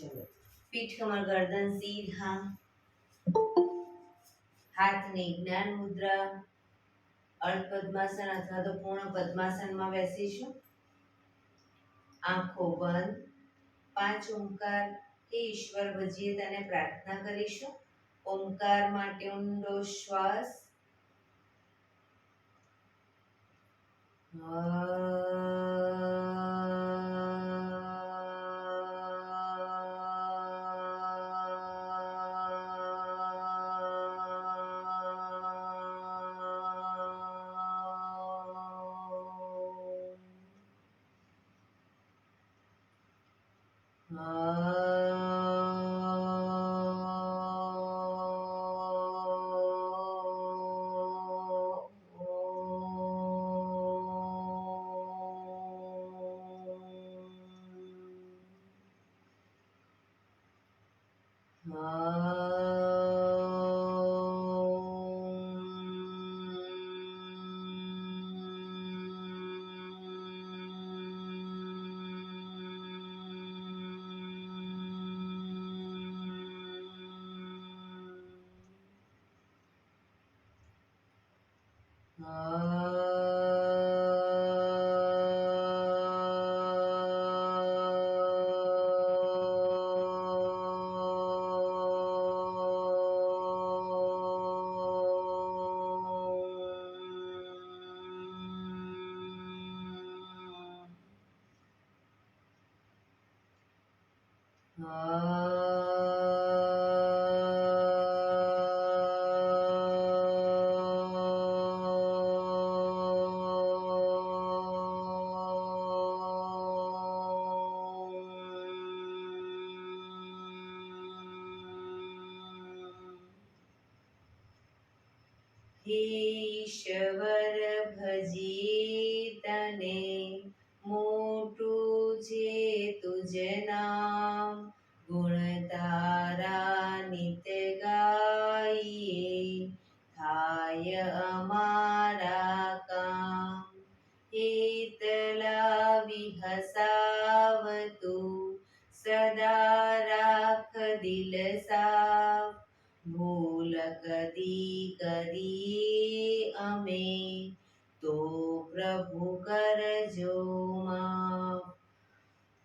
चलो, पीठ कमर गर्दन सीधा, हाथनी ज्ञान मुद्रा, अर्ध पद्मासन अथवा तो पूर्ण पद्मासन में बेसीशुं। आंखों बंद, 5 ओंकार हे ईश्वर भजीए तने प्रार्थना करीशुं। ओंकार माटे ऊंडो श्वास, हे ईश्वर भजीए तने मोटू छे तुझ नाम। गुण तारा नित गाइए थाय अमारा काम। हेतला विहसावतु सदा राख दिल साफ। भूल कदी करिए अमे तो प्रभु करजो माफ।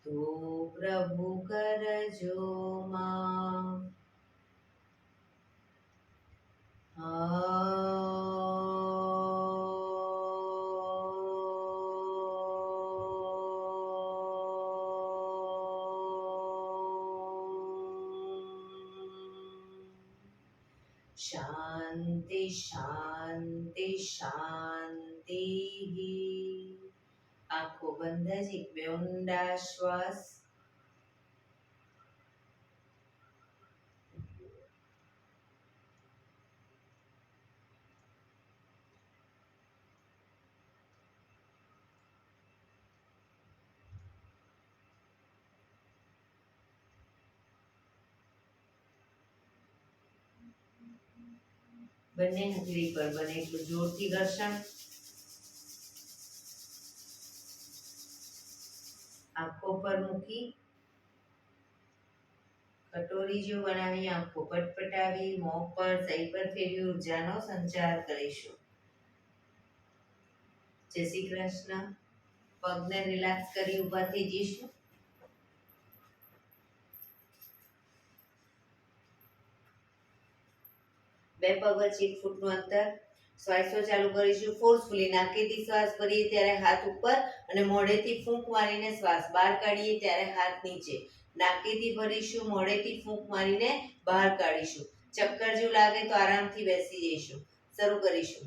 तो प्रभु करजो माफ। शांति शांति शांति। आंखों बंद है, एक बे ऊंडा श्वास। बने हथेળી पर बने એટલું જોરથી ઘર્ષણ। आंखों पर मूकी कटोरी जो बनावी आंखों पटपटावी मों पर सही पर फेरवी ऊर्जानो संचार करीशुं। जय श्री कृष्ण। पगने रिलेक्स करी ऊभा थई जईशुं। બે પગ વચ્ચે 1 ફૂટનું અંતર। શ્વાસો ચાલુ કરીશું ફોર્સફુલી। નાકેથી શ્વાસ ભરીએ ત્યારે હાથ ઉપર અને મોઢેથી ફૂંક મારીને શ્વાસ બહાર કાઢીએ ત્યારે હાથ નીચે। નાકેથી ભરીશું, મોઢેથી ફૂંક મારીને બહાર કાઢીશું। ચક્કર જેવું લાગે તો આરામથી બેસી જઈશું। શરૂ કરીશું।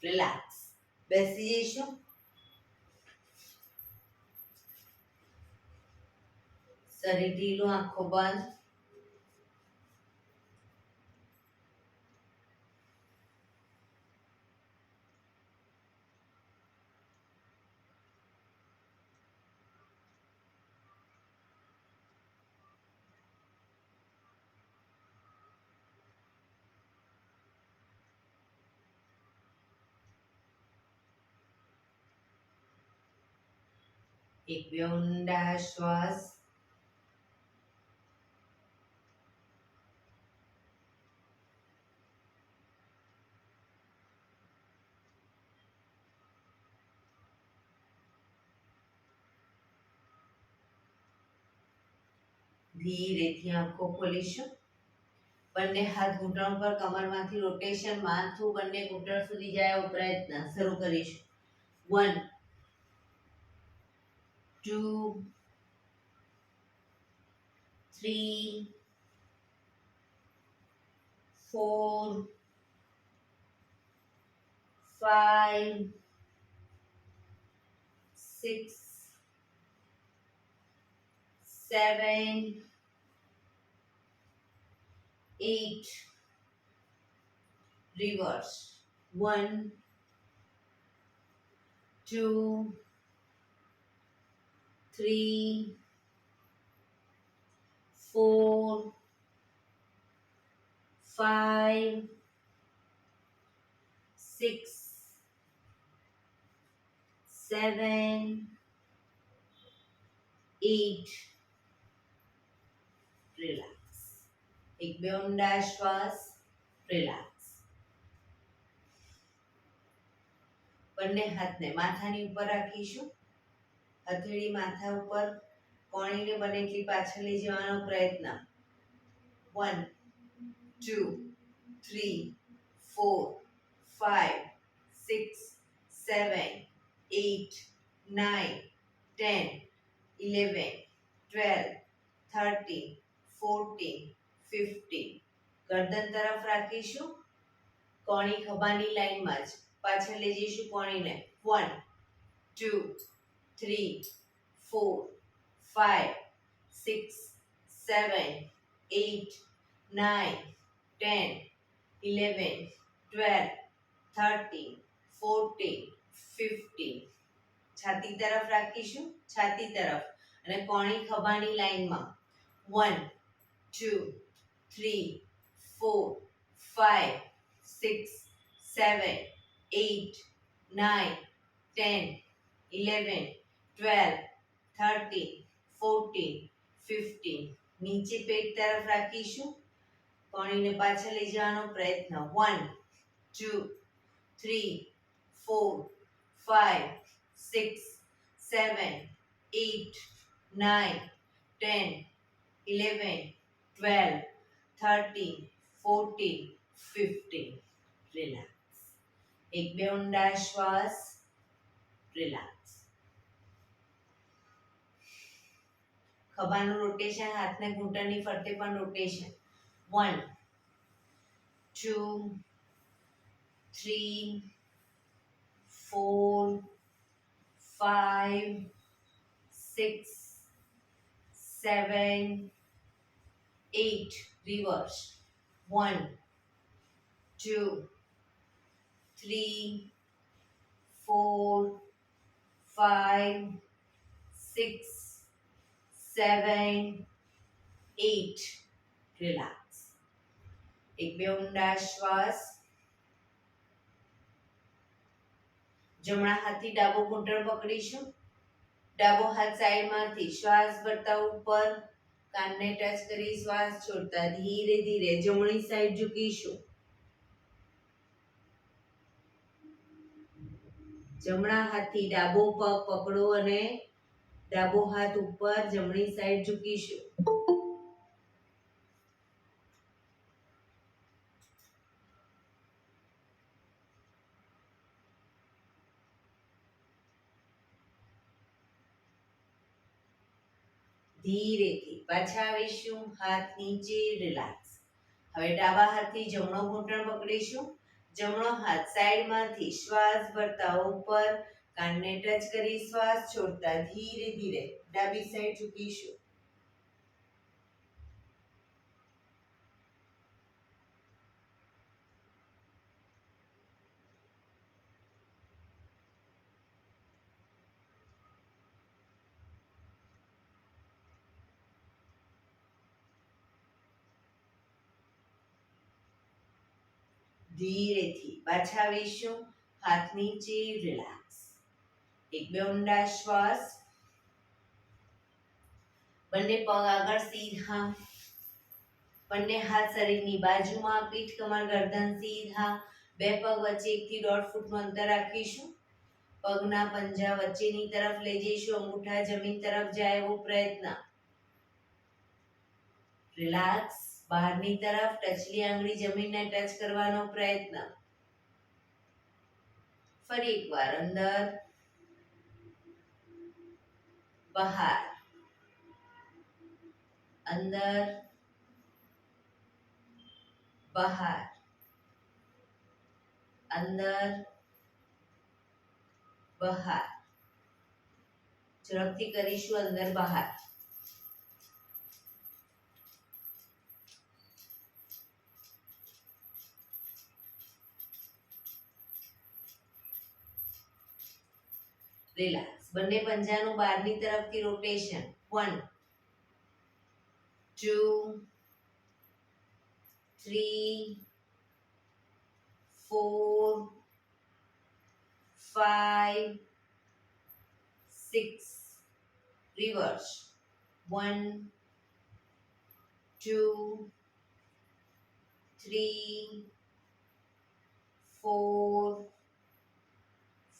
રિલેક્સ. બેસી જઈશું. શરીર ઢીલું, આંખો બંધ. એક બે ઊંડા શ્વાસ. ધીરેથી આંખો ખોલીશું. બંને હાથ ઘૂંટણ પર, કમરમાંથી રોટેશન, માથું બંને ઘૂંટણ સુધી જાય એવો પ્રયત્ન. શરૂ કરીશું. 1 2 3 4 5 6 7 8 reverse. 1 2 3 4 5 6 7 8 રિલેક્સ. એક બે ઊંડા શ્વાસ. રિલેક્સ. બંને હાથને માથાની ઉપર રાખીશું. હથેળી માથા ઉપર, કોણીને બને એટલી પાછળ લઈ જવાનો પ્રયત્ન. 1 2 3 4 5 6 7 8 9 10 11 12 13 14 15. ગરદન તરફ રાખીશું. કોણી ખભાની લાઈનમાં જ પાછળ લઈ જઈશું કોણીને. 1 2 3 4 5 6 7 8 9 10 11 12 13 14 15. છાતી તરફ રાખીશું. છાતી તરફ અને કોણી ખભાની લાઈનમાં. 1 2 3 4 5 6 7 8 9 10 11 12 13 14 15. નીચે પેટ તરફ રાખીશું. કોણીને પાછળ લઈ જવાનો પ્રયત્ન. 1 2 3 4 5 6 7 8 9 10 11 12 13 14 15. રિલેક્સ. એક બે ઊંડા શ્વાસ. રિલેક્સ. ખભાનું રોટેશન, હાથને ઘૂંટણની ફરતે પણ રોટેશન. 1 2 3 4 5 6 7 8. Reverse. 1 2 3 4 5 6 7 8. રિલેક્સ. એક બે ઊંડા શ્વાસ. જમણા હાથથી ડાબો ઘૂંટણ પકડીશું. ડાબો હાથ સાઈડમાંથી શ્વાસ ભરતા ઉપર, કાનને ટચ કરી શ્વાસ છોડતા ધીરે ધીરે જમણી સાઈડ ઝૂકીશું. જમણા હાથથી ડાબો પગ પકડો અને ડાબો હાથ ઉપર, જમણી સાઈડ ઝૂકીશું. ધીરેથી પાછા આવીશું. હાથ નીચે, રિલેક્સ. હવે ડાબા હાથથી જમણો ઘૂંટણ પકડીશું. જમણો હાથ સાઈડમાંથી શ્વાસ ભરતા ઉપર, કાનને ટચ કરી શ્વાસ છોડતા ધીરે ધીરે ડાબી સાઈડ ઝૂકીશું. ધીરેથી પાછા આવીશું. હાથ નીચે, રિલેક્સ. એક બે ઊંડા શ્વાસ. બંને પગ આગળ સીધા. બંને હાથ શરીરની બાજુમાં, પીઠ કમર ગરદન સીધા. બે પગ વચ્ચે 1 થી 1.5 ફૂટનું અંતર રાખીશું. પગના પંજા વચ્ચેની તરફ લઈ જઈશું. અંગૂઠા જમીન તરફ જાય એવો પ્રયત્ન. રિલેક્સ. બહારની તરફ ટચલી આંગળી જમીનને ટચ કરવાનો પ્રયત્ન. ફરી એકવાર અંદર, બહાર, અંદર, બહાર, અંદર, બહાર. ઝડપથી કરીશું. અંદર બહાર. રિલેક્સ. બંને પંજાનું બહારની તરફથી રોટેશન. 1 2 3 4 5 6. રિવર્સ. 1 2 3 4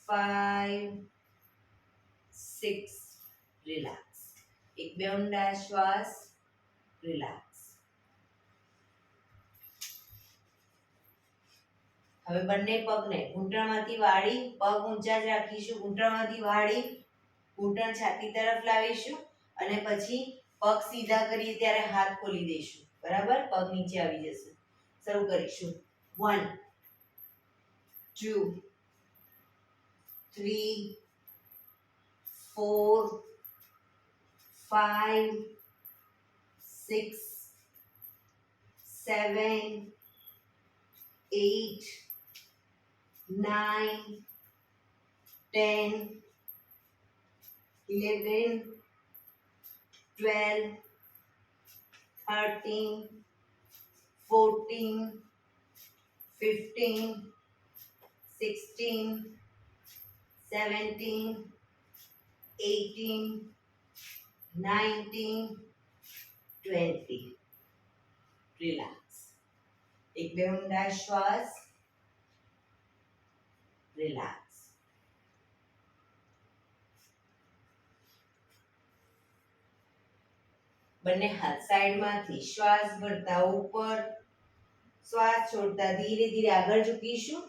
5 6. રિલેક્સ. એક બે ઊંડા શ્વાસ. રિલેક્સ. હવે બંને પગને ઘૂંટણમાંથી વાળી, પગ ઊંચા જ રાખીશું. ઘૂંટણમાંથી વાળી, ઘૂંટણ છાતી તરફ લાવીશું અને પછી પગ સીધા કરીએ ત્યારે હાથ ખોલી દઈશું. બરાબર? પગ નીચે આવી જશે. શરૂ કરીશું. 1 2 3 4 5 6 7 8 9 10 11 12 13 14 15 16 17 18 19 20. રિલેક્સ. એક બે ઊંડા શ્વાસ. રિલેક્સ. બંને હાથ સાઈડમાંથી શ્વાસ ભરતા ઉપર, શ્વાસ છોડતા ધીરે ધીરે આગળ ઝૂકીશું.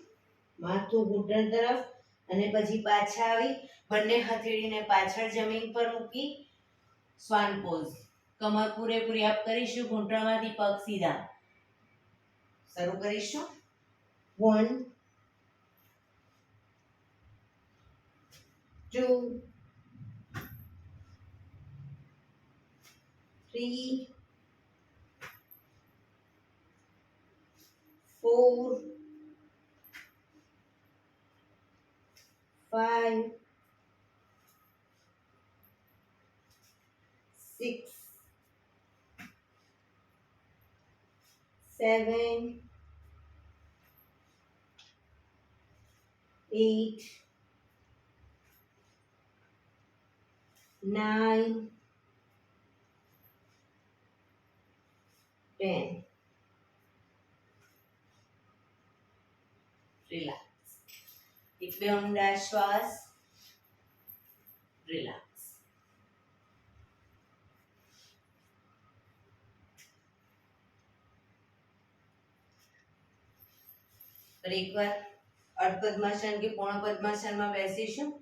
માથું ઘૂંટણ તરફ અને પછી પાછા આવી બંને હથેળીને પાછળ જમીન પર મૂકી શ્વાન પોઝ. કમર પૂરેપૂરી અપ કરીશું. ઘૂંટણમાંથી પગ સીધા. શરૂ કરીશું. 1 2 3 4 5 6 7 8 9 10. રિલેક્સ. એક બે ઊંડા શ્વાસ, રિલેક્સ. ફરી એકવાર અર્ધ પદ્માસન કે પૂર્ણ પદ્માસનમાં બેસીશું.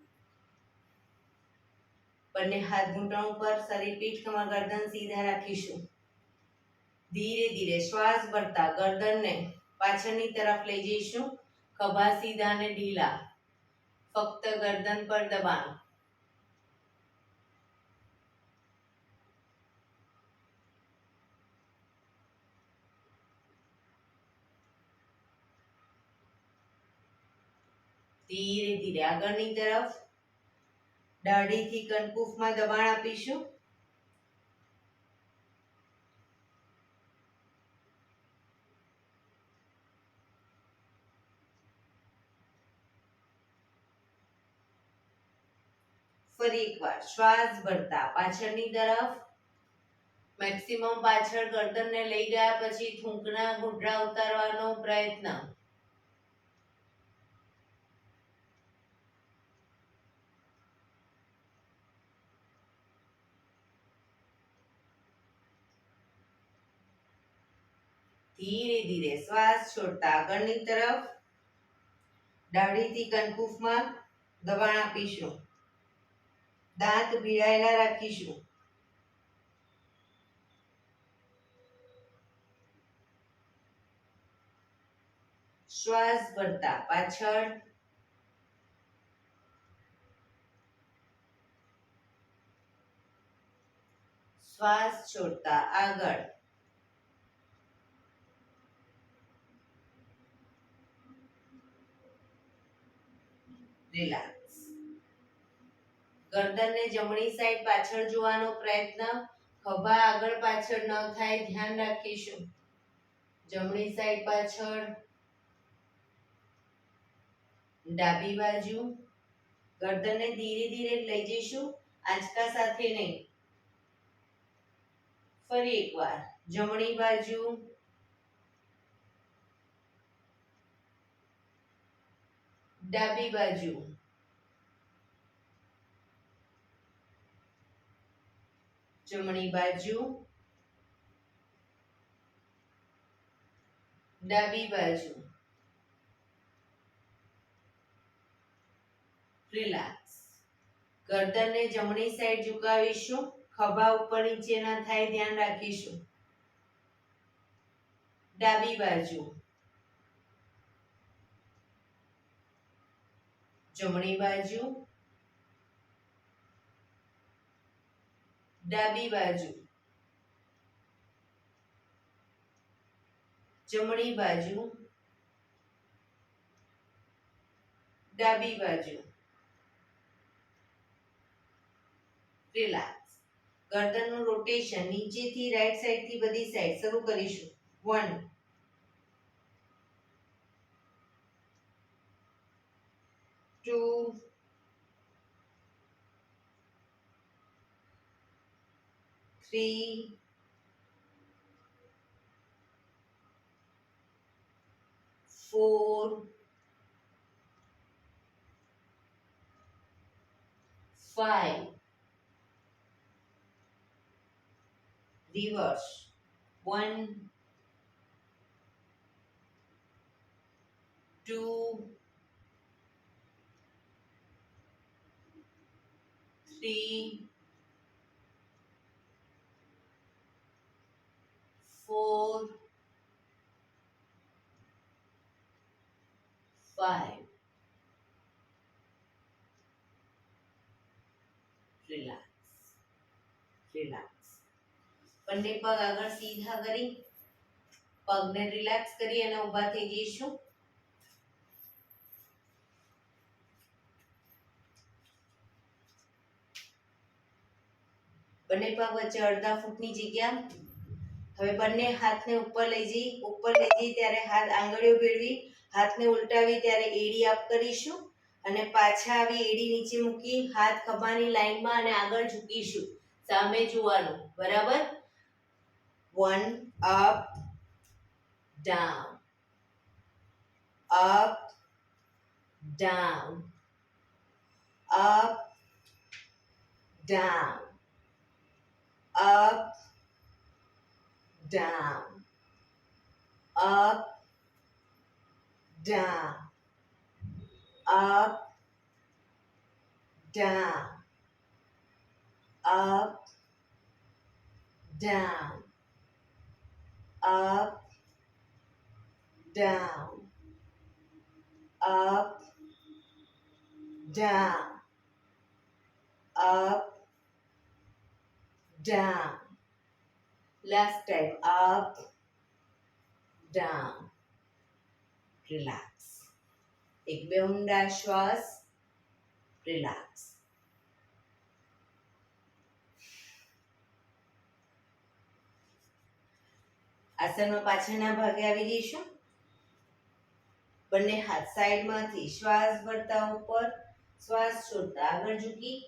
બંને હાથ ઘૂંટણ ઉપર, શરીર પીઠ કમર ગરદન સીધા રાખીશું. ધીરે ધીરે શ્વાસ ભરતા ગરદનને પાછળની તરફ લઈ જઈશું. ખભા સીધા અને ઢીલા, ફક્ત ગરદન પર દબાણ. ધીરે ધીરે આગળની તરફ દાઢીથી કંકુફમાં દબાણ આપીશું. ફરી એકવાર શ્વાસ ભરતા પાછળની તરફ, મેક્સિમમ પાછળ ગરદનને લઈ ગયા પછી થૂંકના ઘૂંટડા ઉતારવાનો પ્રયત્ન. ધીરે ધીરે શ્વાસ છોડતા આગળની તરફ દાઢીથી કંકુફમાં દબાણ આપીશું. દાંત ભીડાયેલા રાખીશું. શ્વાસ ભરતા પાછળ, શ્વાસ છોડતા આગળ. રિલેક્સ. ગરદનને જમણી સાઈડ પાછળ જોવાનો પ્રયત્ન. ખભા આગળ પાછળ ન થાય ધ્યાન રાખીશું. જમણી સાઈડ પાછળ, ડાબી બાજુ. ગરદનને ધીરે ધીરે લઈ જઈશું, આંચકા સાથે નહીં. ફરી એકવાર જમણી બાજુ, ડાબી બાજુ. જમણી બાજુ, ડાબી બાજુ. રિલેક્સ. ગરદનને જમણી સાઈડ ઝુકાવીશું. ખભા ઉપર નીચે ના થાય ધ્યાન રાખીશું. ડાબી બાજુ, જમણી બાજુ, ડાબી બાજુ. જમણી બાજુ, ડાબી બાજુ. રિલેક્સ. ગરદનનું રોટેશન નીચેથી રાઈટ સાઈડ થી બધી સાઈડ શરૂ કરીશું. 1 2 3 4 5. Reverse. 1 2 3 4 5. રિલેક્સ. રિલેક્સ. બંને પગ આગળ સીધા કરી પગને રિલેક્સ કરી અને ઊભા થઈ જઈશું. બંને પગ વચ્ચે અડધા ફૂટની જગ્યા. હવે બંને હાથને ઉપર લઈ જઈ ત્યારે હાથ આંગળીઓ ભેળવી હાથને ઉલટાવી ત્યારે એડી અપ કરીશું અને પાછા આવી એડી નીચે મૂકી હાથ ખભાની લાઈનમાં અને આગળ ઝૂકીશું. સામે જોવાનું. બરાબર. 1 up down, up down, up, down, up, down, up, down, up, down, up, down, up, down, up, down, up, down. Last time, up, down. Relax. एक બે ઊંડા શ્વાસ. Relax. આસનમાં પાછળના ભાગે આવી જઈશું. બંને હાથ સાઈડમાંથી શ્વાસ ભરતા ઉપર, શ્વાસ છોડતા આગળ ઝૂકી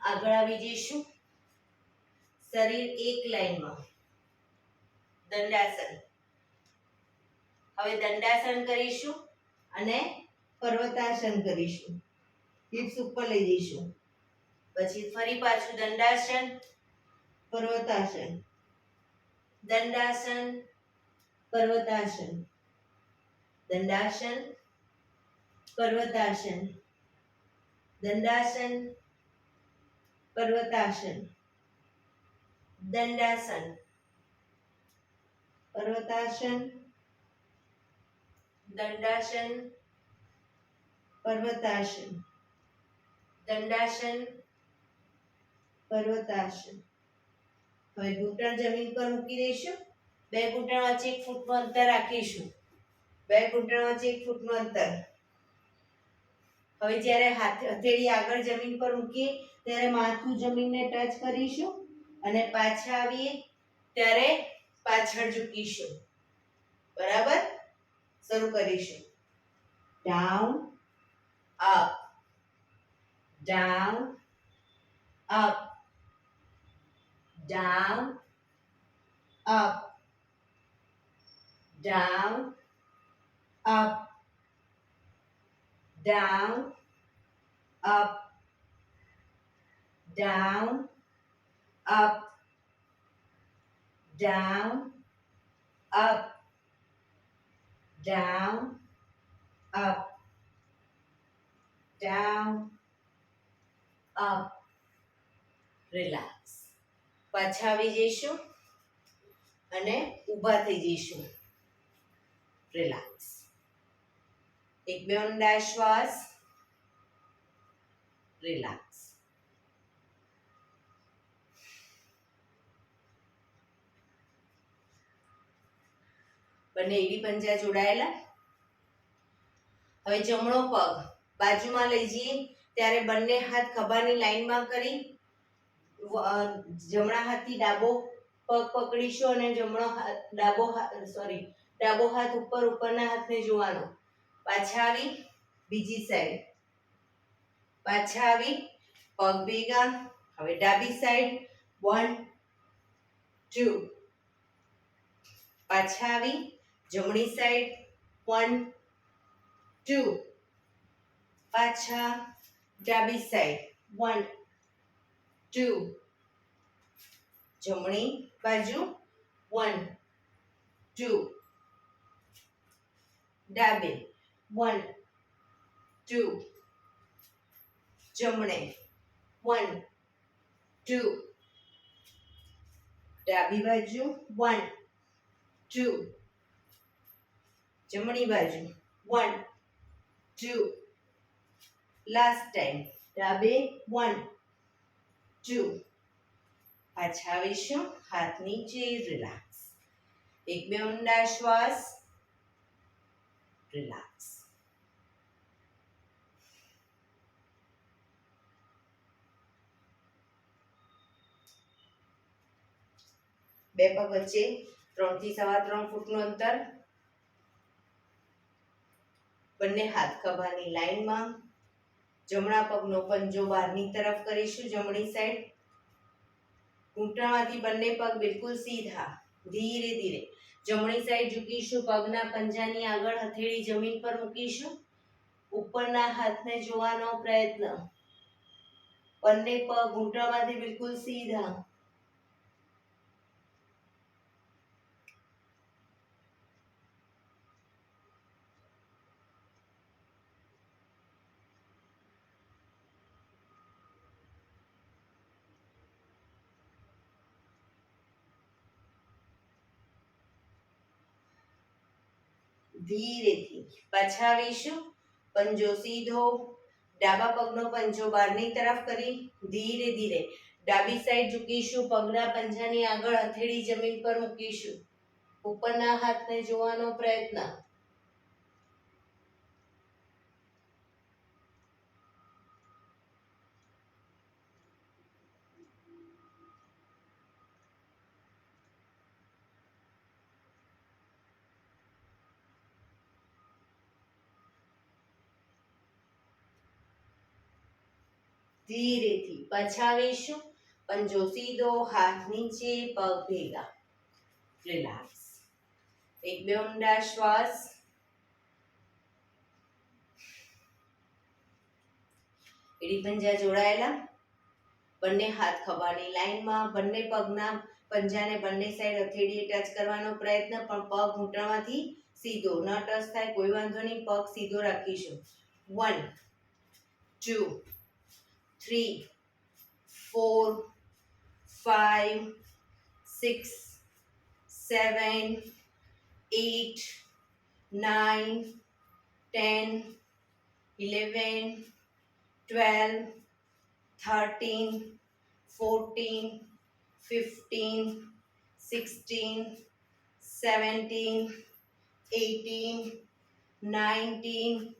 આગળ આવી જઈશું. શરીર એક લાઈનમાં. દંડાસન. હવે દંડાસન કરીશું અને પર્વતાસન કરીશું. હિપ્સ ઉપર લઈ જઈશું. પછી ફરી પાછું દંડાસન, પર્વતાસન, દંડાસન, પર્વતાસન, દંડાસન, પર્વતાસન, દંડાસન, પર્વતાસન, દંડાસન, પર્વતાસન, દંડાસન, પર્વતાસન, દંડાસન, પર્વતાસન. હવે ઘૂંટણ જમીન પર મૂકી દઈશું. બે ઘૂંટણ વચ્ચે 1 ફૂટનું અંતર રાખીશું. બે ઘૂંટણ વચ્ચે 1 ફૂટનું અંતર. હવે જ્યારે હથેળી આગળ જમીન પર મૂકીએ ત્યારે માથું જમીનને ટચ કરીશું અને પાછા આવીએ ત્યારે પાછળ ઝૂકીશું. બરાબર? શરૂ કરીશું. Down, up, down, up, down, up, down, up, down, up, down, up, down, up, down, up, down, up. Relax. પાછા આવી જઈશું અને ઊભા થઈ જઈશું. રિલેક્સ. એક બે ઊંડા શ્વાસ. રિલેક્સ. બંને એડી પંજા જોડાયેલા. હવે જમણો પગ બાજુમાં લઈ જઈએ ત્યારે બંને હાથ ખભાની લાઈનમાં કરી જમણા હાથથી ડાબો પગ પકડીશું અને ડાબો હાથ ઉપરના હાથને જોવાનો. પાછા આવી બીજી સાઈડ. પાછા આવી પગ ભેગા. હવે ડાબી સાઈડ 1 2. પાછા આવી જમણી સાઈડ 1 2. પાછા ડાબી સાઈડ 1 2. જમણી બાજુ 1 2. ડાબે 1 2. જમણે 1 2. ડાબી બાજુ 1 2. જમણી બાજુ 1 2. લાસ્ટ ટાઈમ ડાબે 1 2. પાછા આવીશું. હાથ નીચે. રિલેક્સ. એક બે ઊંડા શ્વાસ. રિલેક્સ. બે પગ વચ્ચે 3 થી 3.25 ફૂટનું અંતર. બંને હાથ ખભાની લાઈનમાં. જમણા પગનો પંજો બહારની તરફ કરીશું. જમણી સાઈડ. ઘૂંટણમાંથી બંને પગ બિલકુલ સીધા. ધીરે ધીરે જમણી સાઈડ ઝૂકીશું. પગના પંજાની આગળ હથેળી જમીન પર મૂકીશું. ઉપરના હાથને જોવાનો પ્રયત્ન. બંને પગ ઘૂંટણમાંથી બિલકુલ સીધા. ધીરેથી પાછા આવીશું. પંજો સીધો. ડાબા પગનો પંજો બહારની તરફ કરી ધીરે ધીરે ડાબી સાઈડ ઝૂકીશું. પગના પંજાની આગળ હથેળી જમીન પર મૂકીશું. ઉપરના હાથને જોવાનો પ્રયત્ન. ધીરેથી પાછા આવીશું. પંજો સીધો, હાથ નીચે, પગ ભેગા. રિલેક્સ. એક બે ઊંડા શ્વાસ. એડી પંજા જોડાયેલા. બંને હાથ ખભાની લાઈનમાં. બંને પગના પંજાને બંને સાઈડ હથેળીએ ટચ કરવાનો પ્રયત્ન, પણ પગ ઘૂંટણમાંથી સીધો ન ટચ થાય કોઈ વાંધો નહીં. પગ સીધો રાખીશું. 1 2 3 4 5 6 7 8 9 10 11 12 13 14 15 16 17 18 19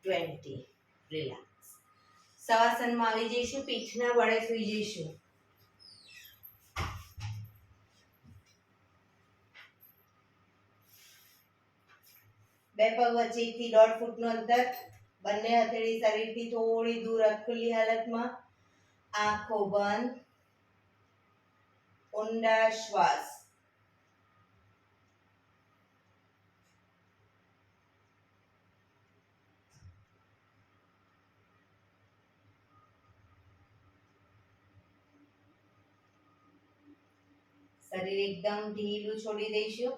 20. રિલેક્સ. શવાસનમાં આવી જઈશું. પીઠના બળે સૂઈ જઈશું. બે પગ વચ્ચે 1 થી 1.5 ફૂટનું અંતર. બંને હથેળી શરીરથી થોડી દૂર ખુલ્લી હાલતમાં. આંખો બંધ. ઊંડા શ્વાસ. શરીર એકદમ ઢીલું છોડી દઈશું.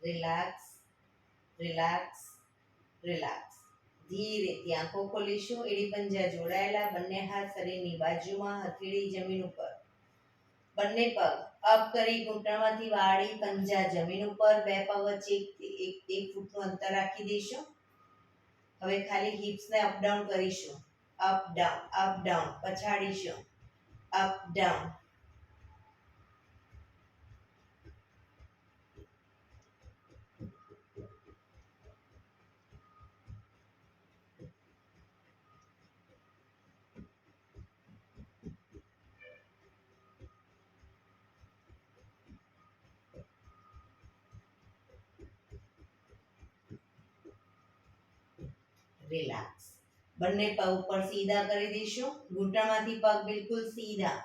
રિલેક્સ. રિલેક્સ. રિલેક્સ. ધીરેથી આંખો ખોલીશું. એડી પંજા જોડાયેલા. બંને હાથ શરીરની બાજુમાં. હથેળી જમીન ઉપર. બંને પગ અપ કરી ઘૂંટણમાંથી વાળી. પંજા જમીન ઉપર. બે પગ વચ્ચે 1 ફૂટનું અંતર રાખી દઈશું. હવે ખાલી હિપ્સને અપ ડાઉન કરીશું. Up down, up down. પછાડીશું. Up down. રિલેક્સ. બંને પગ ઉપર સીધા કરી દઈશું. ઘૂંટણમાંથી પગ બિલકુલ સીધા.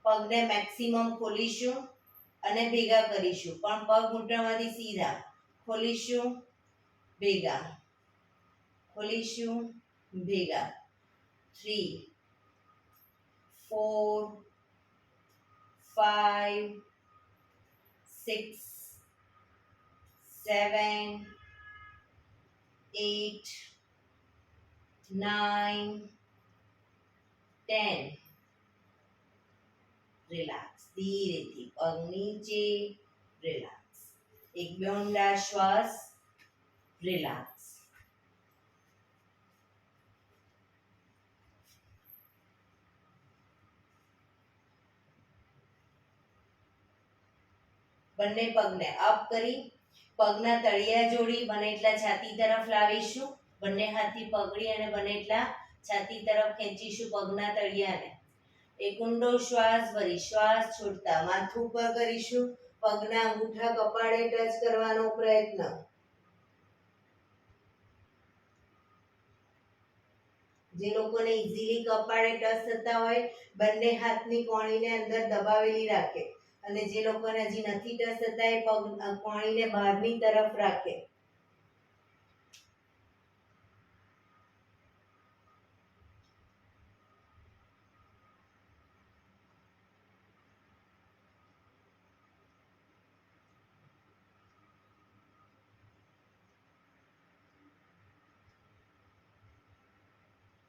પગને મેક્સિમમ ખોલીશું અને ભેગા કરીશું, પણ પગ ઘૂંટણમાંથી સીધા. ખોલીશું, ભેગા. ખોલીશું, ભેગા. 3 4 5 6 7 8 9, 10. રિલેક્સ. ધીરેથી પગ નીચે. રિલેક્સ. એક બે ઊંડા શ્વાસ. રિલેક્સ. બંને પગને અપ કરી પગના તળિયા જોડી બને એટલા છાતી તરફ લાવીશું. બંને હાથથી પકડી અને બને એટલા છાતી તરફ ખેંચીશું પગના તળિયાને. એક ઊંડો શ્વાસ ભરી શ્વાસ છોડતા માથું ઉપર કરીશું. પગના અંગૂઠા કપાળે ટચ કરવાનો પ્રયત્ન. જે લોકોને ઇઝીલી કપાળે ટચ થતા હોય બંને હાથની કોણીને અંદર દબાવેલી રાખે અને જે લોકોને હજી નથી ટચ થતા એ પગ કોણીને બહારની તરફ રાખે.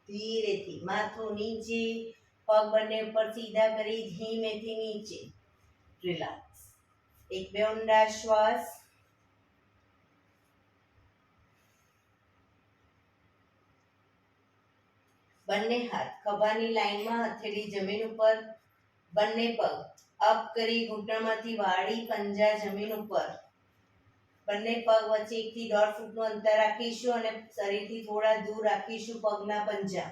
ધીરેથી માથું નીચે. પગ બંને ઉપર સીધા કરી ધીમેથી નીચે. રિલેક્સ. એક બે ઊંડા શ્વાસ. બંને હાથ ખભાની લાઈનમાં, હથેળી જમીન ઉપર. બંને પગ અપ કરી ઘૂંટણમાંથી વાળી પંજા જમીન ઉપર. બંને પગ વચ્ચે 1 થી 1.5 ફૂટનું અંતર રાખીશું અને શરીરથી થોડા દૂર રાખીશું પગના પંજા.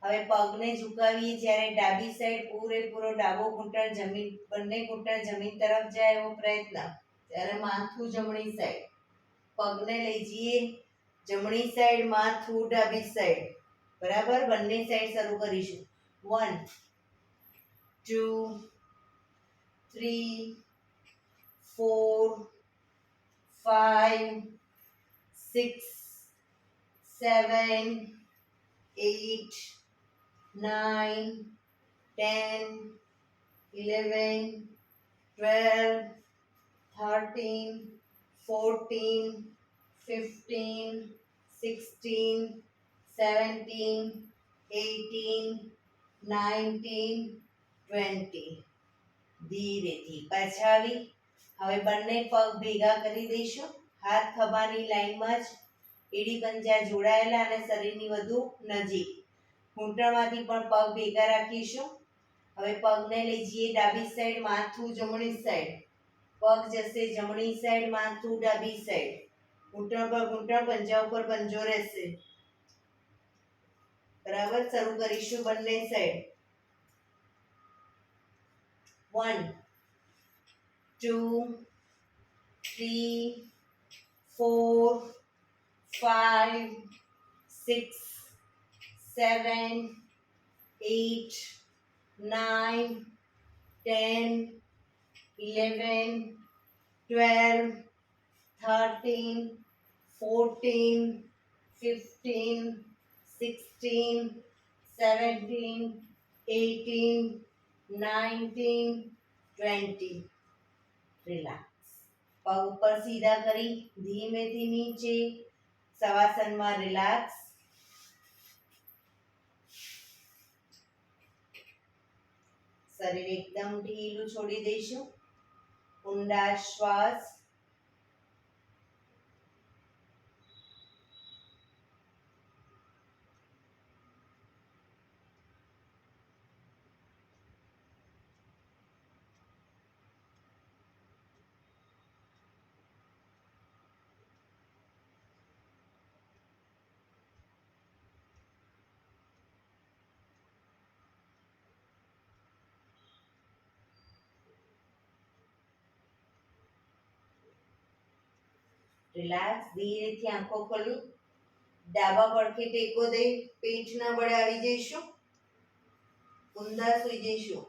હવે પગને ઝુકાવીએ જ્યારે ડાબી સાઈડ પૂરેપૂરો ડાબો ઘૂંટણ જમીન, બંને ઘૂંટણ જમીન તરફ જાય એવો પ્રયત્ન. ત્યારે માથું જમણી સાઈડ. પગને લઈ જઈએ જમણી સાઈડ, માથું ડાબી સાઈડ. બરાબર. બંને સાઈડ શરૂ કરીશું. 1, 2, 3, 4, 5, 6, 7, 8, 9, 10, 11, 12, 13, 14, 15, 16, 17, 18, 19, 20. ધીરેથી પાછા આવી હવે બંને પગ ભેગા કરી દઈશું. હાથ ખભાની લાઈનમાં જ, એડી પંજા જોડાયેલા અને શરીરની વધુ નજીક. ઘૂંટણમાંથી પણ પગ ભેગા રાખીશું. હવે પગને લઈ જઈએ ડાબી સાઈડ, માથું જમણી સાઈડ. પગ જશે જમણી સાઈડ, માથું ડાબી સાઈડ. ઘૂંટણ પર ઘૂંટણ, પંજા ઉપર પંજો રહેશે. બરાબર. શરૂ કરીશું બંને સાઈડ. 1, 2, 3, 4, 5, 6, 7, 8, 9, 10, 11, 12, 13, 14, 15, 16, 17, 18, 19, 20. રિલેક્સ. પગ ઉપર સીધા કરી ધીમેથી નીચે. શવાસનમાં રિલેક્સ. શરીર એકદમ ઢીલું છોડી દઈશું. ઊંડા શ્વાસ. રિલેક્સ. ધીરેથી આંખો ખોલી ડાબા પડખે ટેકો દઈ પેટના બળે આવી જઈશું. ઊંધા સૂઈ જઈશું.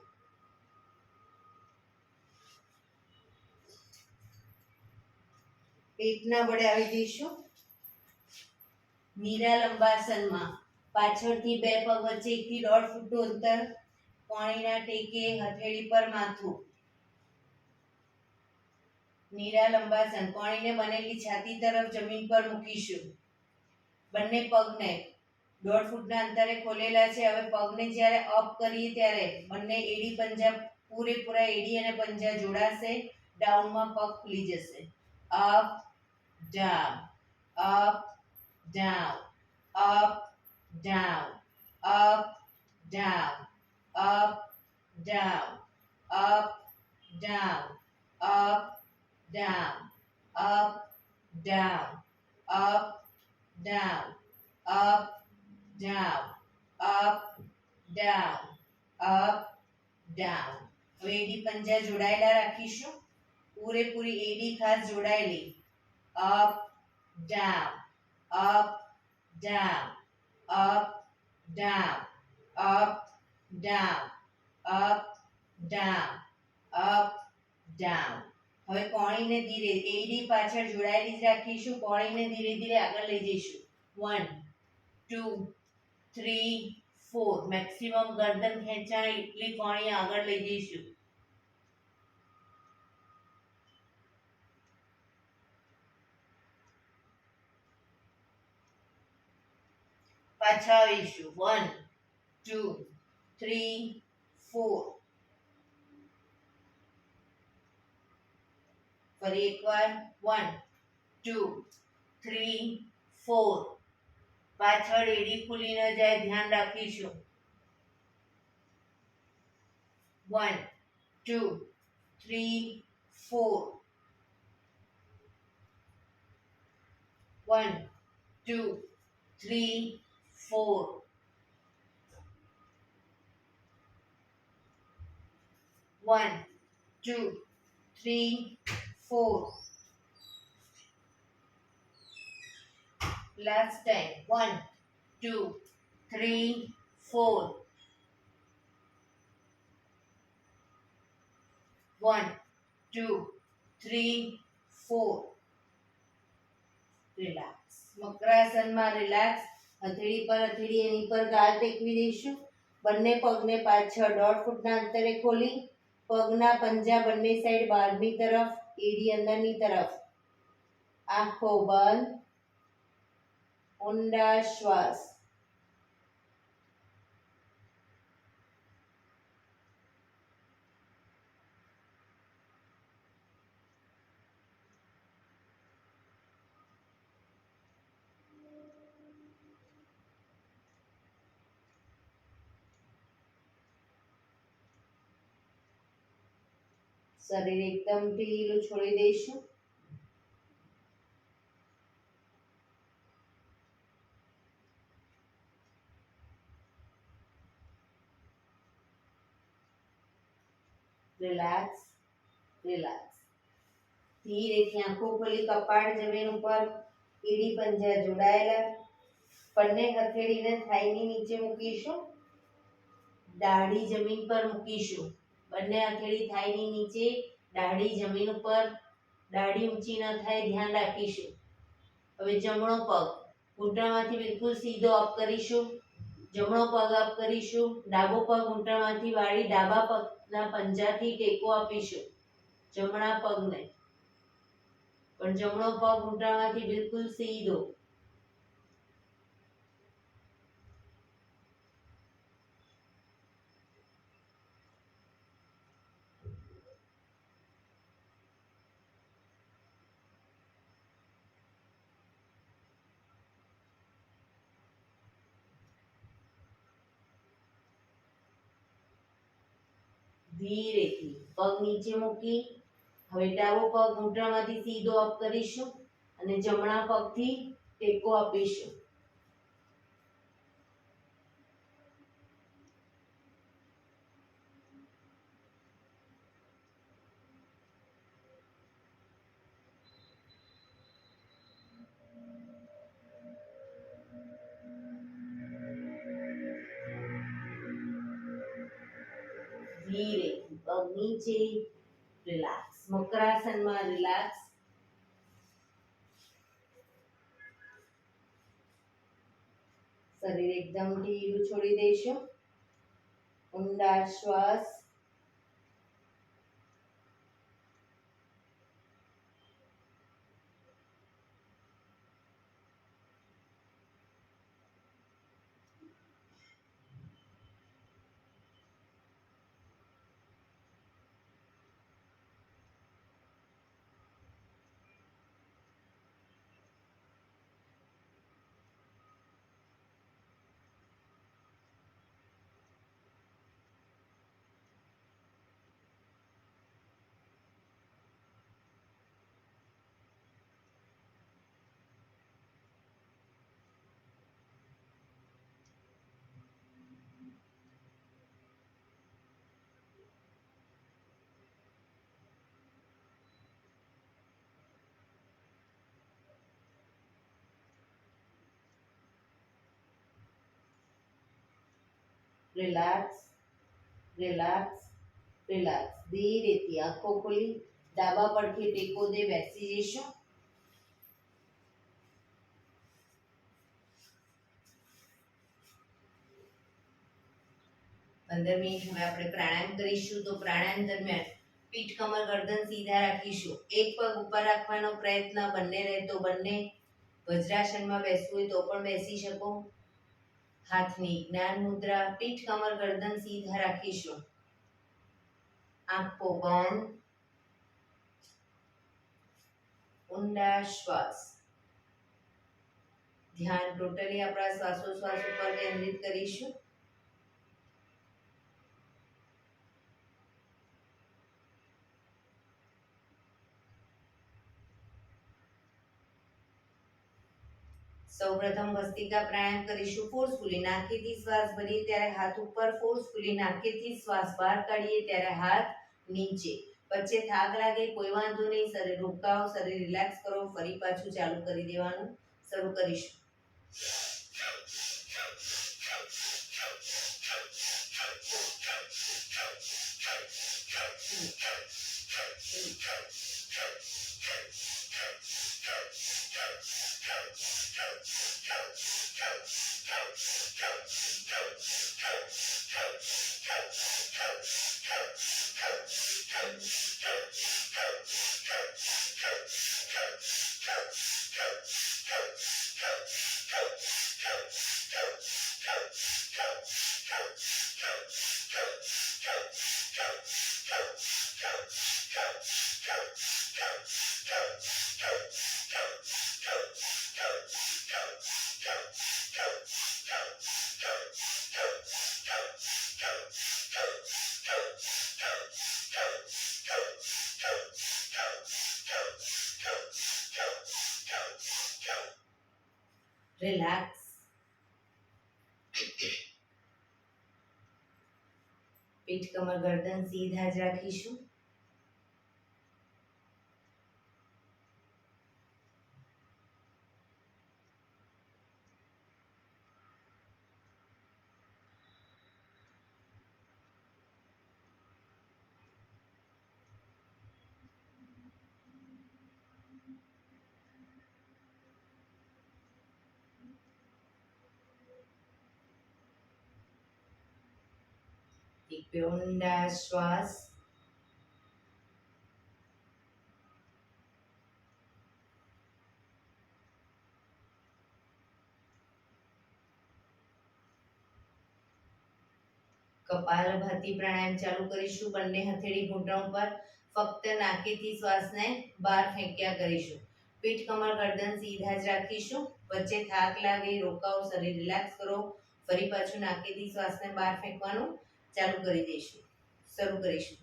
પેટના બળે આવી જઈશું. મીરા લંબાસનમાં પાછળથી બે પગ વચ્ચે 1 થી 1.5 ફૂટનું અંતર. કોણીના ટેકે, હથેળી પર માથું. મીરા લંબાસન. કોણીને બનેલી છાતી તરફ જમીન પર મૂકીશું. બંને પગને 1.5 ફૂટના અંતરે ખોલેલા છે. હવે પગને જ્યારે અપ કરીએ ત્યારે બંને એડી પંજા પૂરેપૂરા એડી અને પંજા જોડાશે. ડાઉનમાં પગ ખુલી જશે. Up down, up down, up down, up down, up down, up down, up down, up down, up down, up down, up down, up down. હવે એડી પંજા જોડાયેલા રાખીશું. પૂરેપૂરી એડી ખાસ જોડાયેલી. Up down, up down, up down, up down, up down, up down. હવે કોણીને ધીરે એડી પાછળ જોડાયેલી જ રાખીશું. કોણીને ધીરે ધીરે આગળ લઈ જઈશું. 1 2 3 4. મેક્સિમમ ગરદન ખેંચાય એટલી કોણી આગળ લઈ જઈશું. પાછા આવીશું. 1 2 3 4. ફરી એકવાર. 1 2 3 4. પાછળ એડી ખુલી ન જાય ધ્યાન રાખીશું. 1 2 3 4. 1 2 3 4. 1 2 3 4. Last time. 1 2 3 4. 1 2 3 4. રિલેક્સ. મકરાસનમાં રિલેક્સ. હથેળી પર હથેળી એની પર ગાલ ટેકવી દઈશું. બંને પગને પાછળ 1.5 ફૂટના અંતરે ખોલી પગના પંજા બંને સાઈડ બહારની તરફ, એડી અંદરની તરફ. આંખો બંધ. ઊંડા શ્વાસ. શરીર એકદમ ઢીલું છોડી દઈશું. Relax, relax. ધીરેથી આંખો ખોલી કપાળ જમીન ઉપર, એડી પંજા જોડાયેલા. બંને હથેળીને થાઈની નીચે મૂકીશું. દાઢી જમીન પર મૂકીશું. બંને હથેળી થાઈની નીચે, દાઢી જમીન ઉપર. દાઢી ઊંચી ન થાય ધ્યાન રાખીશું. હવે જમણો પગ ઘૂંટણમાંથી બિલકુલ સીધો અપ કરીશું. જમણો પગ અપ કરીશું. ડાબો પગ ઘૂંટણમાંથી વાળી ડાબા પગના પંજાથી ટેકો આપીશું. જમણા પગને પણ જમણો પગ ઘૂંટણમાંથી બિલકુલ સીધો. ધીરેથી પગ નીચે મૂકી હવે ડાબો પગ ઘૂંટણમાંથી સીધો અપ કરીશું અને જમણા પગથી ટેકો આપીશું. ધીરેથી પગ નીચે. રિલેક્સ. મકરાસનમાં રિલેક્સ. શરીર એકદમ ઢીલું છોડી દઈશું. ઊંડા શ્વાસ. Relax, relax, relax. ધીરેથી આંખો ખોલી ડાબા પડખે ટેકો દે બેસી જઈશું. 15 મિનિટ હવે આપણે પ્રાણાયામ કરીશું. તો પ્રાણાયામ દરમિયાન પીઠ, કમર, ગરદન સીધા રાખીશું. એક પગ ઉપર રાખવાનો પ્રયત્ન, બંને રહે તો બંને. વજ્રાસનમાં બેસવું હોય તો પણ બેસી શકો. હાથની જ્ઞાન મુદ્રા, પીઠ, કમર, ગરદન સીધા રાખીશું. આંખો બંધ. ઊંડા શ્વાસ. ધ્યાન ટોટલી આપણા શ્વાસોશ્વાસ ઉપર કેન્દ્રિત કરીશું. સૌપ્રથમ ભસ્ત્રિકા પ્રાણાયામ કરીશું. ફોર્સફુલી નાકેથી શ્વાસ ભરીએ ત્યારે હાથ ઉપર, ફોર્સફુલી નાકેથી શ્વાસ બહાર કાઢીએ ત્યારે હાથ નીચે. વચ્ચે થાક લાગે કોઈ વાંધો નહીં, શરીર રોકાઓ, શરીર રિલેક્સ કરો, ફરી પાછું ચાલુ કરી દેવાનું. શરૂ કરીશું. રિલેક્સ. પીઠ, કમર, ગરદન સીધા જ રાખીશું. એક બે ઊંડા શ્વાસ. કપાલભાતિ પ્રાણાયામ ચાલુ કરીશું. બંને હથેળી ઘૂંટણ પર, ફક્ત નાકેથી શ્વાસને બહાર ફેંક્યા કરીશું. પીઠ, કમર, ગરદન સીધા જ રાખીશું. વચ્ચે થાક લાગે રોકાઓ, શરીર રિલેક્સ કરો, ફરી પાછું નાકેથી શ્વાસને બહાર ફેંકવાનું ચાલુ કરી દઈશું. શરૂ કરીશું.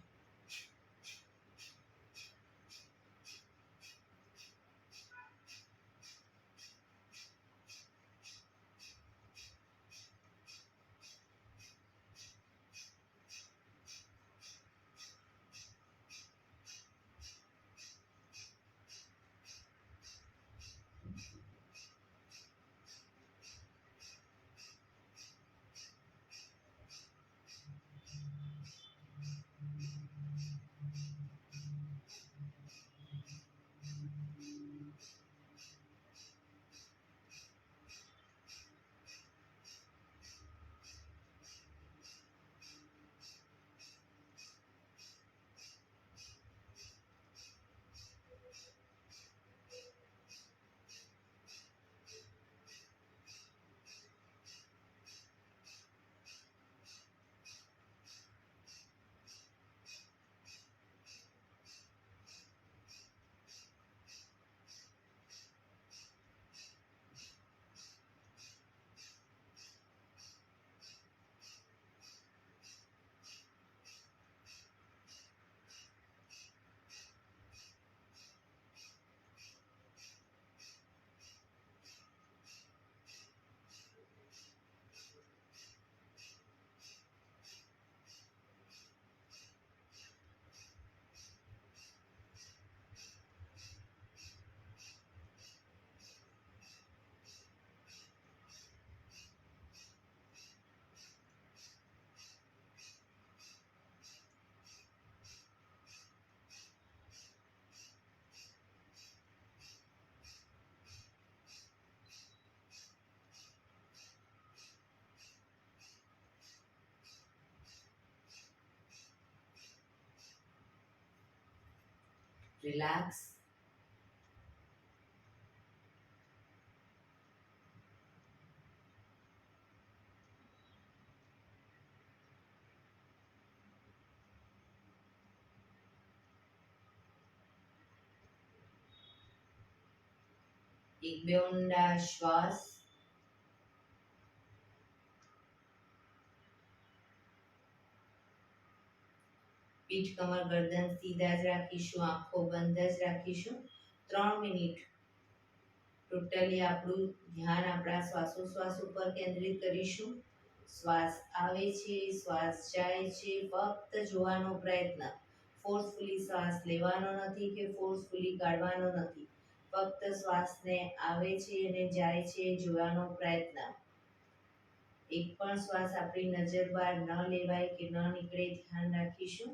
રિલેક્સ. એક બે ઊંડા શ્વાસ. પીઠ કમર ગરદન સીધા જ રાખીશું, આંખો બંધ જ રાખીશું. 3 મિનિટ ટોટલી આપણું ધ્યાન આપણા શ્વાસોશ્વાસ ઉપર કેન્દ્રિત કરીશું. શ્વાસ આવે છે, શ્વાસ જાય છે, ફક્ત જોવાનો પ્રયત્ન. ફોર્સફુલી શ્વાસ લેવાનો નથી કે ફોર્સફુલી કાઢવાનો નથી. ફક્ત શ્વાસને આવે છે અને જાય છે જોવાનો પ્રયત્ન. એક પણ શ્વાસ આપણી નજર બહાર ન લેવાય કે ન નીકળે ધ્યાન રાખીશું.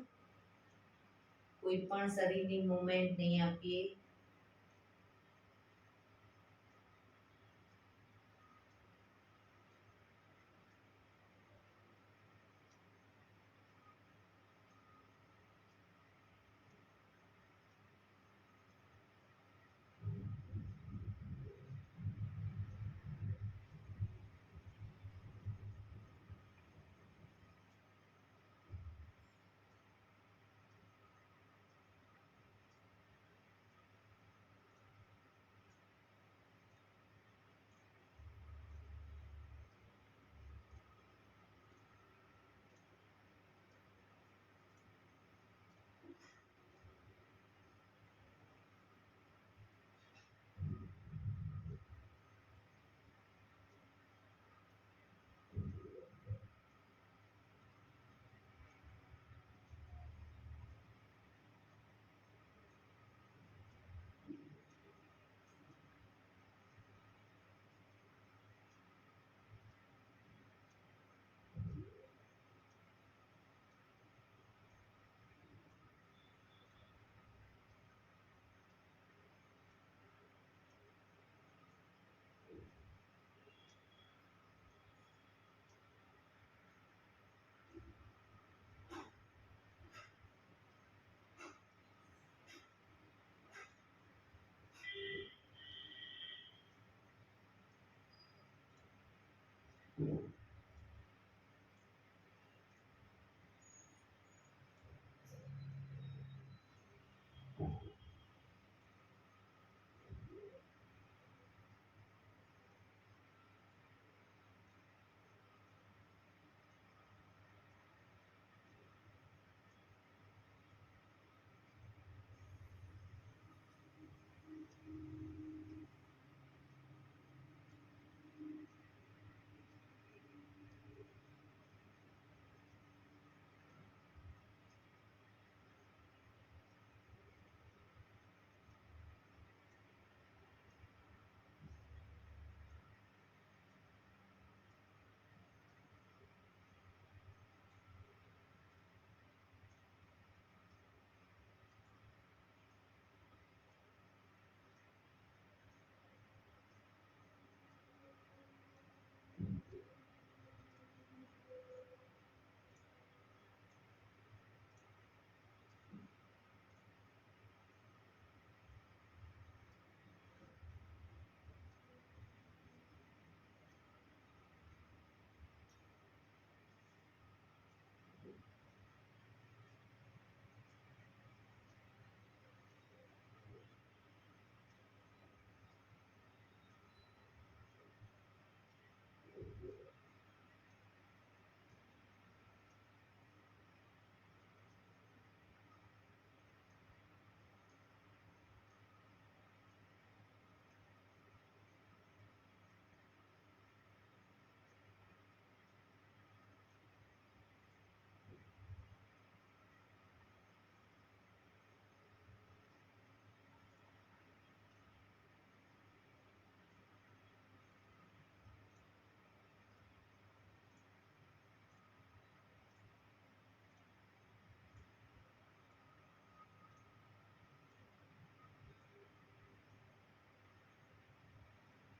કોઈ પણ શરીરની મૂવમેન્ટ નહીં આપીએ.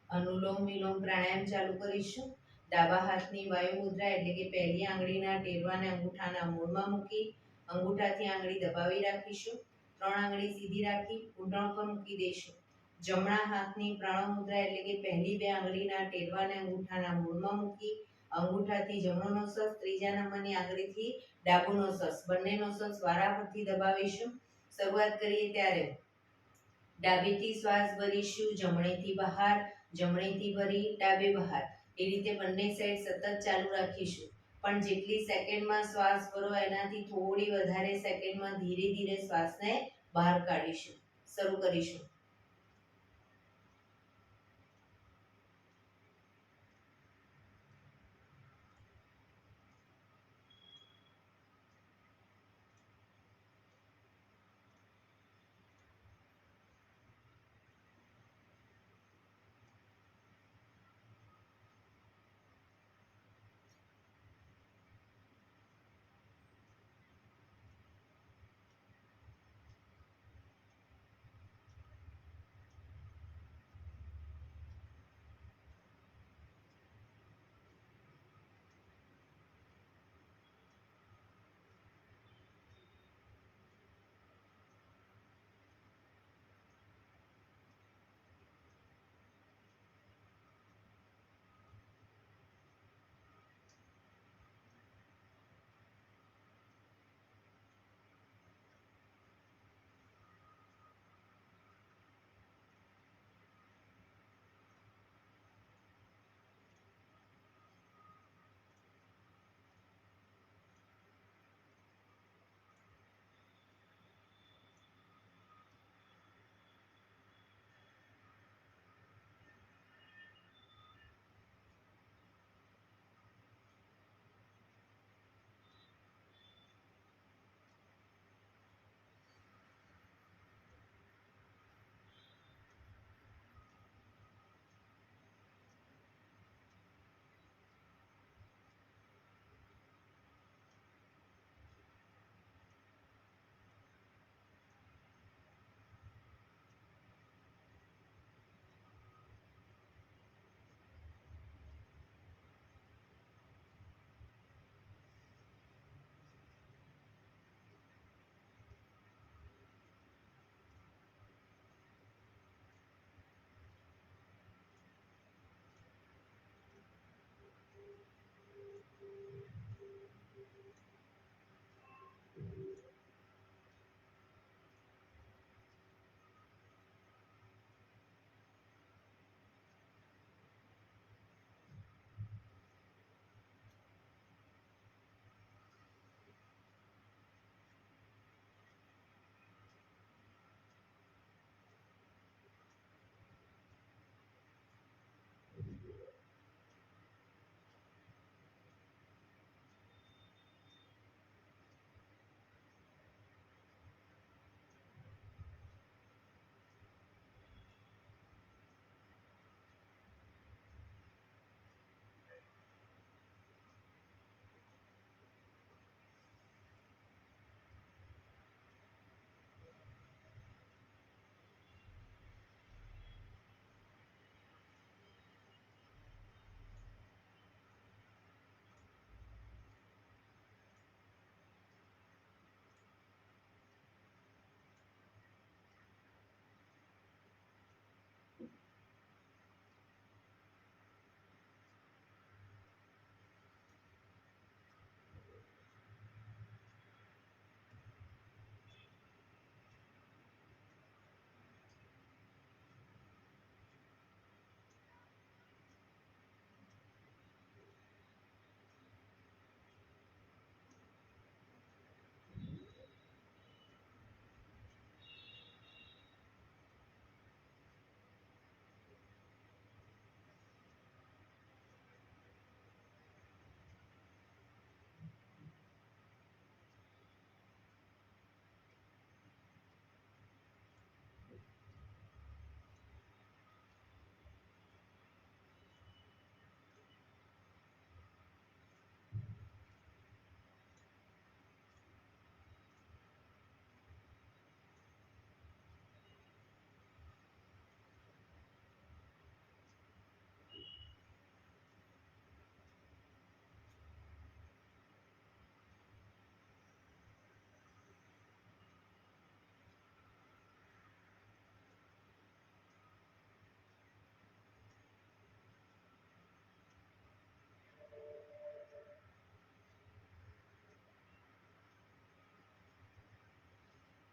અનુલોમ વિલોમ પ્રાણાયામ ચાલુ કરીશું. ડાબા હાથની વાયુ મુદ્રા એટલે કે પહેલી આંગળીના ટેરવાને અંગૂઠાના મૂળમાં મૂકી અંગૂઠાથી આંગળી દબાવી રાખીશું. 3 આંગળી સીધી રાખી ઘૂંટણ પર મૂકી દઈશું. જમણા હાથની પ્રણવ મુદ્રા એટલે કે પહેલી 2 આંગળીના ટેરવાને અંગૂઠાના મૂળમાં મૂકી અંગૂઠાથી જમણો નોસસ, ત્રીજા નંબરની આંગળીથી ડાબુ નોસસ, બંને નોસસ વારાફરતી દબાવીશું. શરૂઆત કરીએ ત્યારે ડાબેથી શ્વાસ ભરીશું, જમણેથી બહાર, જમણેથી ભરી ડાબે બહાર. એ રીતે બંને સાઈડ સતત ચાલુ રાખીશું. પણ જેટલી સેકન્ડમાં શ્વાસ ભરો એનાથી થોડી વધારે સેકન્ડમાં ધીરે ધીરે શ્વાસને બહાર કાઢીશું. શરૂ કરીશું.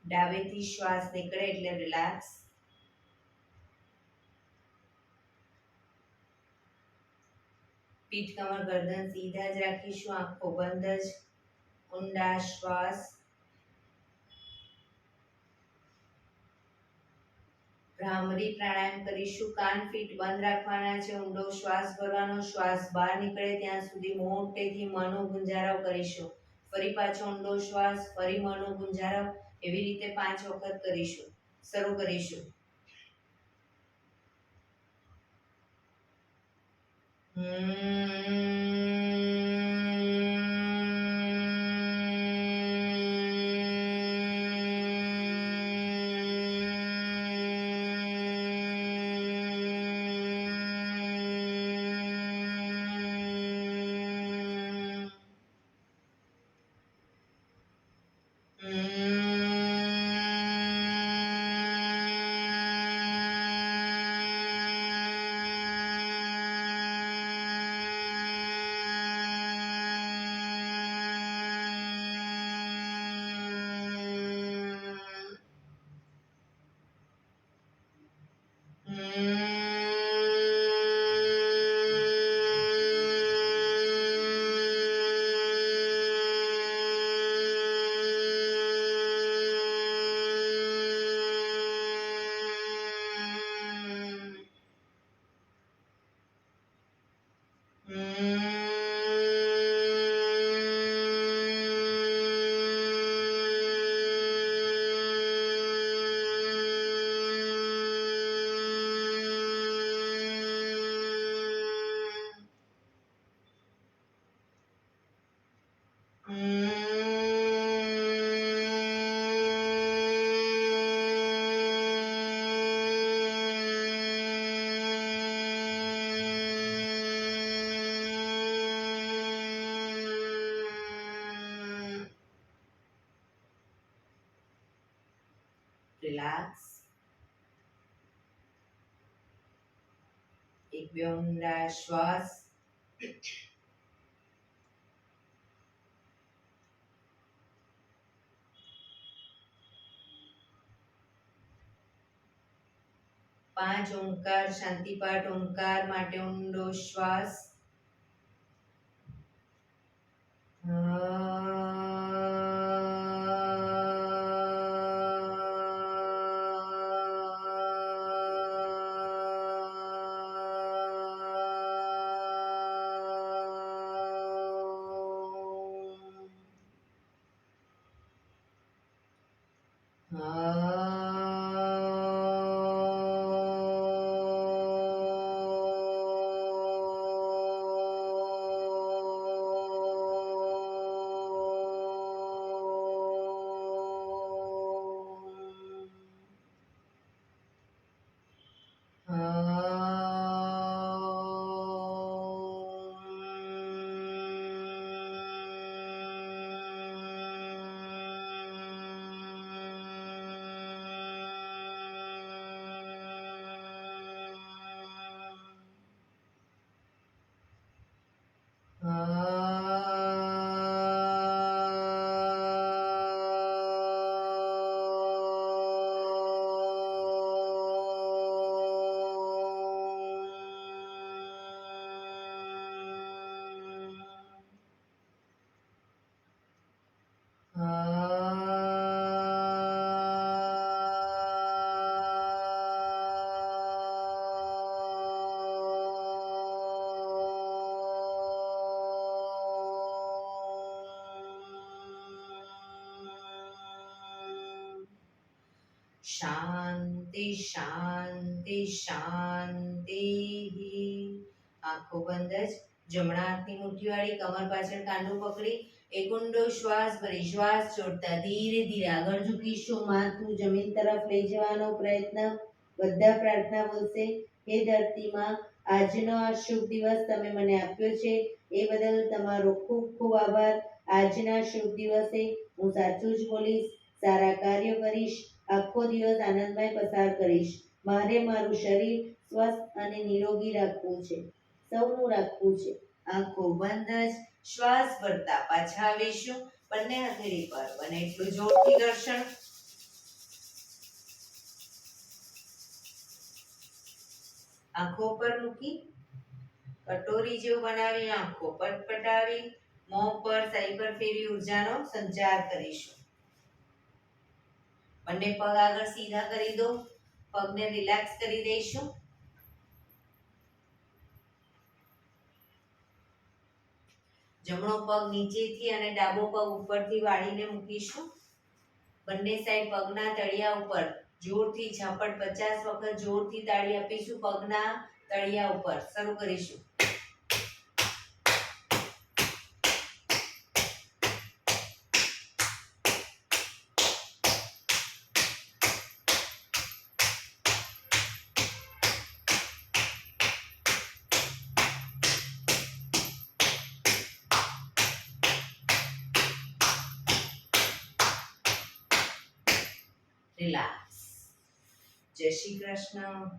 ડાબેથી શ્વાસ નીકળે એટલે રિલેક્સ. પીઠ કમર ગરદન સીધા જ રાખીશું, આંખો બંધ જ. ઊંડા શ્વાસ. ભ્રામરી પ્રાણાયામ કરીશું, કાન ફીટ બંધ રાખવાના છે, ઊંડો શ્વાસ ભરવાનો, શ્વાસ બહાર નીકળે ત્યાં સુધી મોટેથી મનો ગુંજારાવ કરીશું. ફરી પાછો ઊંડો શ્વાસ, ફરી મનો ગુંજારાવ, એવી રીતે 5 વખત કરીશું. શરૂ કરીશું. રિલેક્સ. એક બે ઊંડા શ્વાસ. પાંચ ઓમકાર શાંતિપાઠ ઓમકાર માટે ઊંડો શ્વાસ. શાંતિ શાંતિ શાંતિ. આંખો બંધ જ. જમણા હાથની મુઠ્ઠીવાળી કમર પાછળ કાંડું પકડી એક ઊંડો શ્વાસ ભરી શ્વાસ છોડતા ધીરે ધીરે આગળ ઝૂકીશું. માથું જમીન તરફ લઈ જવાનો પ્રયત્ન. બધા પ્રાર્થના બોલશે. હે ધરતીમાં, આજનો આ શુભ દિવસ તમે મને આપ્યો છે એ બદલ તમારો ખૂબ ખૂબ આભાર. આજના શુભ દિવસે હું સાચું જ બોલીશ, સારા કાર્યો કરીશ, આખો દિવસ આનંદમય પસાર કરીશ. મારે મારું શરીર સ્વસ્થ અને નિરોગી રાખવું છે, સૌનું રાખવું છે. આંખો બંધ જ. શ્વાસ ભરતા પાછા આવીશું બંને હથેળી પર. બને એટલું જોરથી ઘર્ષણ. આંખો પર મૂકી કટોરી જેવું બનાવી આંખો પટપટાવી મોં પર સાયકલ ફેરવી ઉર્જાનો સંચાર કરીશું. બંને પગ આગળ સીધા કરી દો. પગને રિલેક્સ કરી દઈશું. જમણો પગ નીચેથી અને ડાબો પગ ઉપરથી વાળીને મૂકીશું. બંને સાઈડ પગના તળિયા ઉપર જોરથી ઝાપટ 50 વખત જોરથી તાળી આપીશું. પગના તળિયા ઉપર શરૂ કરીશું. રિલેક્સ. જય શ્રી કૃષ્ણ.